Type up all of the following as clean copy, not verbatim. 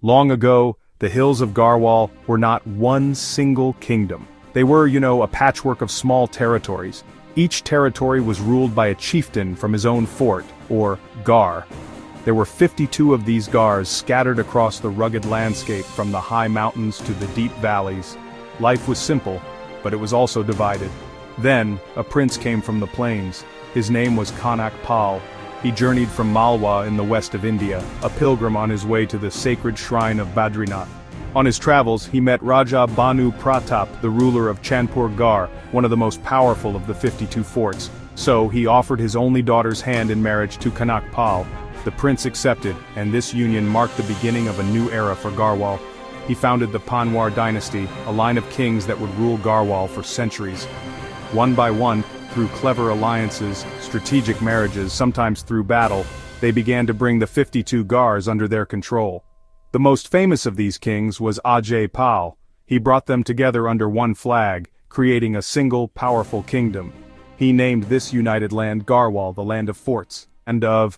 Long ago, the hills of Garhwal were not one single kingdom. They were, a patchwork of small territories. Each territory was ruled by a chieftain from his own fort, or gar. There were 52 of these gars scattered across the rugged landscape from the high mountains to the deep valleys. Life was simple, but it was also divided. Then, a prince came from the plains. His name was Kanak Pal. He journeyed from Malwa in the west of India, a pilgrim on his way to the sacred shrine of Badrinath. On his travels, he met Raja Banu Pratap, the ruler of Chandpur Gar, one of the most powerful of the 52 forts. So, he offered his only daughter's hand in marriage to Kanak Pal. The prince accepted, and this union marked the beginning of a new era for Garhwal. He founded the Panwar dynasty, a line of kings that would rule Garhwal for centuries. One by one, through clever alliances, strategic marriages, sometimes through battle, they began to bring the 52 Gars under their control. The most famous of these kings was Ajay Pal. He brought them together under one flag, creating a single, powerful kingdom. He named this united land Garhwal, the land of forts, and of.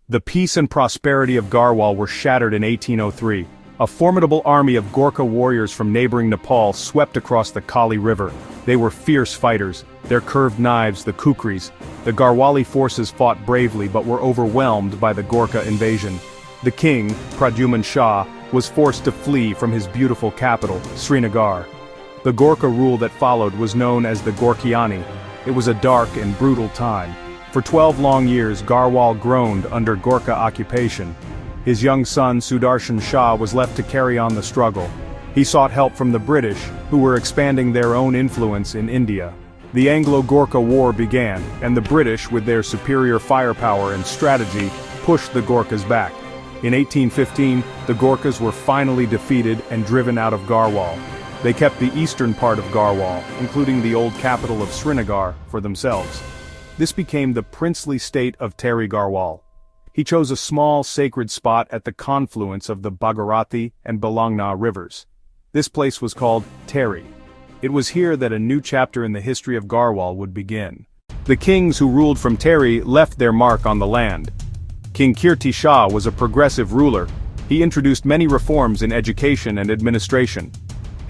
The peace and prosperity of Garhwal were shattered in 1803. A formidable army of Gorkha warriors from neighboring Nepal swept across the Kali River. They were fierce fighters, their curved knives the kukris. The Garhwali forces fought bravely but were overwhelmed by the Gorkha invasion. The king, Pradyuman Shah, was forced to flee from his beautiful capital, Srinagar. The Gorkha rule that followed was known as the Gorkhiani. It was a dark and brutal time. For 12 long years, Garhwal groaned under Gorkha occupation. His young son Sudarshan Shah was left to carry on the struggle. He sought help from the British, who were expanding their own influence in India. The Anglo-Gorkha War began, and the British, with their superior firepower and strategy, pushed the Gorkhas back. In 1815, the Gorkhas were finally defeated and driven out of Garhwal. They kept the eastern part of Garhwal, including the old capital of Srinagar, for themselves. This became the princely state of Tehri Garhwal. He chose a small sacred spot at the confluence of the Bhagirathi and Balangna rivers. This place was called Tehri. It was here that a new chapter in the history of Garhwal would begin. The kings who ruled from Tehri left their mark on the land. King Kirti Shah was a progressive ruler. He introduced many reforms in education and administration.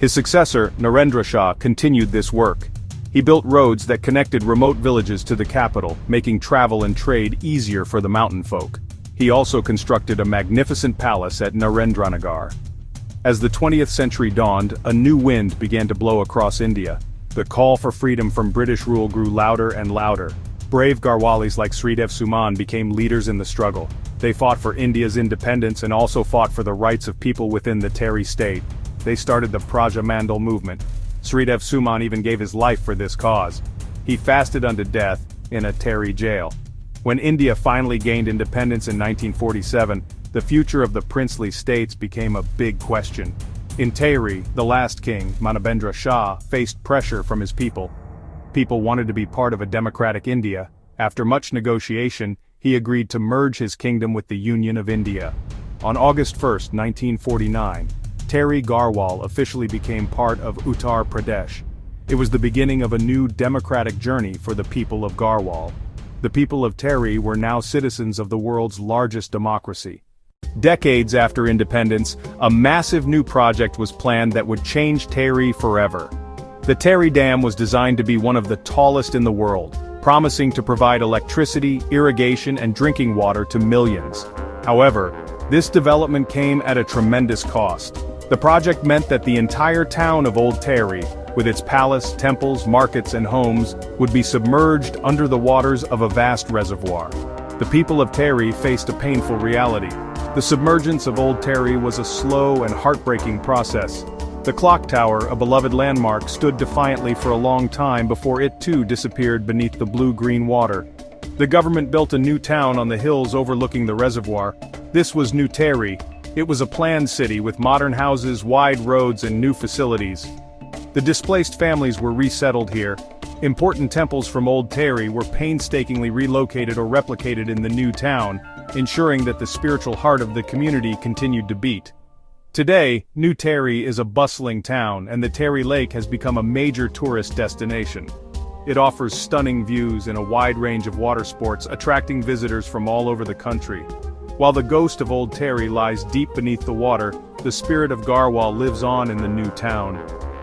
His successor, Narendra Shah, continued this work. He built roads that connected remote villages to the capital, making travel and trade easier for the mountain folk. He also constructed a magnificent palace at Narendranagar. As the 20th century dawned, a new wind began to blow across India. The call for freedom from British rule grew louder and louder. Brave Garhwalis like Sridev Suman became leaders in the struggle. They fought for India's independence and also fought for the rights of people within the Tehri state. They started the Praja Mandal movement. Sridev Suman even gave his life for this cause. He fasted unto death in a Tehri jail. When India finally gained independence in 1947, the future of the princely states became a big question. In Tehri, the last king, Manabendra Shah, faced pressure from his people. People wanted to be part of a democratic India. After much negotiation, he agreed to merge his kingdom with the Union of India. On August 1, 1949, Tehri Garhwal officially became part of Uttar Pradesh. It was the beginning of a new democratic journey for the people of Garhwal. The people of Tehri were now citizens of the world's largest democracy. Decades after independence, a massive new project was planned that would change Tehri forever. The Tehri Dam was designed to be one of the tallest in the world, promising to provide electricity, irrigation, and drinking water to millions. However, this development came at a tremendous cost. The project meant that the entire town of Old Tehri, with its palace, temples, markets, and homes, would be submerged under the waters of a vast reservoir. The people of Tehri faced a painful reality. The submergence of Old Tehri was a slow and heartbreaking process. The clock tower, a beloved landmark, stood defiantly for a long time before it too disappeared beneath the blue-green water. The government built a new town on the hills overlooking the reservoir. This was New Tehri. It was a planned city with modern houses, wide roads, and new facilities. The displaced families were resettled here. Important temples from Old Tehri were painstakingly relocated or replicated in the new town, ensuring that the spiritual heart of the community continued to beat. Today, New Tehri is a bustling town, and the Tehri Lake has become a major tourist destination. It offers stunning views and a wide range of water sports, attracting visitors from all over the country. While the ghost of Old Tehri lies deep beneath the water, the spirit of Garhwal lives on in the new town.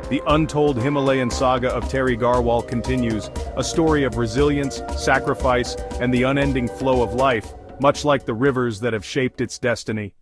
The untold Himalayan saga of Terry Garhwal continues, a story of resilience, sacrifice, and the unending flow of life, much like the rivers that have shaped its destiny.